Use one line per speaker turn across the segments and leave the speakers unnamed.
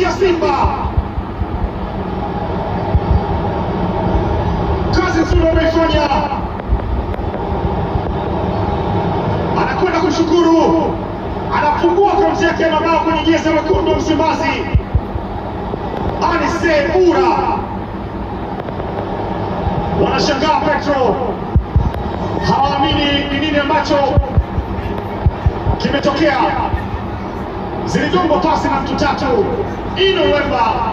ya Simba. Kazi nzuri wameifanya, anakwenda kushukuru, anafungua akaunti yake ya mabao kwenye jezi ya wekundu wa Msimbazi. Anise Ura, wanashangaa Petro, hawaamini ni nini ambacho kimetokea. Zilidongwa pasi na mtu tatu, Ino Wemba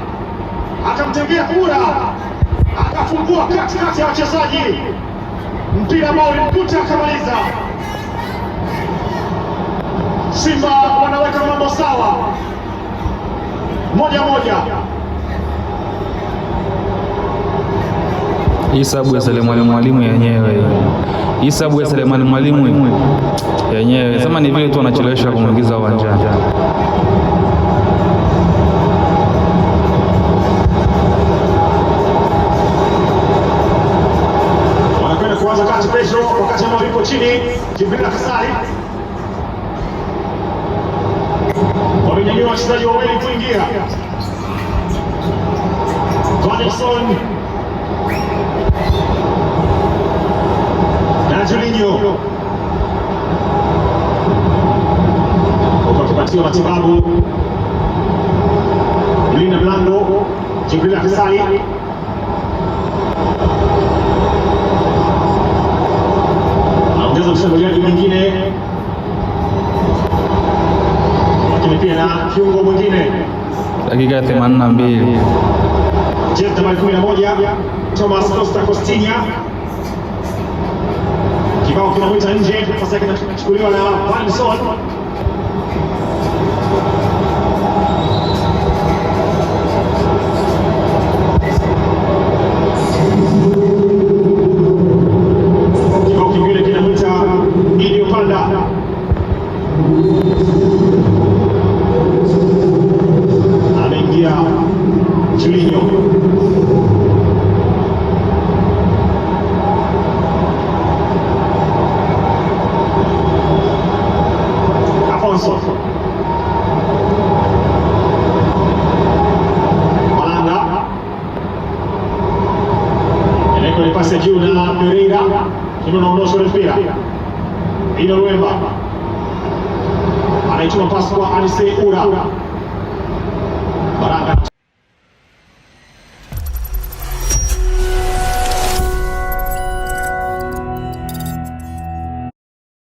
akamtengea Ura, akafungua katikati ya wachezaji, mpira ambao ulimkuta akamaliza. Simba wanaweka mambo sawa, 1-1.
Hii sababu ya Selemani Mwalimu yenyewe, hii sababu ya Selemani Mwalimu yenyewe sema ni vile tu anachelewesha kumuingiza uwanjani.
Wanakwenda kuanza kati Petro, wakati ambao yupo chini Jibril Kasari. Wamenyanyua wachezaji wawili kuingia, Vanilson na Julinho wakipatiwa matibabu. Mlinda mlango Jibril Kasari anaongeza mshambuliaji mwingine, lakini pia na kiungo mwingine.
Dakika ya 82,
jezi nambari 11 Thomas Costa Costinha, kibao kinamwita nje, sasa kinachukuliwa na Vanilson. Kibao kingine kinamwita Idi Opanda, ameingia Julinho. Malanda eneko ni pasi juu na Pereira, tunaondosha mpira. Ino Wemba anaituma pasi kwa Anise Ura. Baraka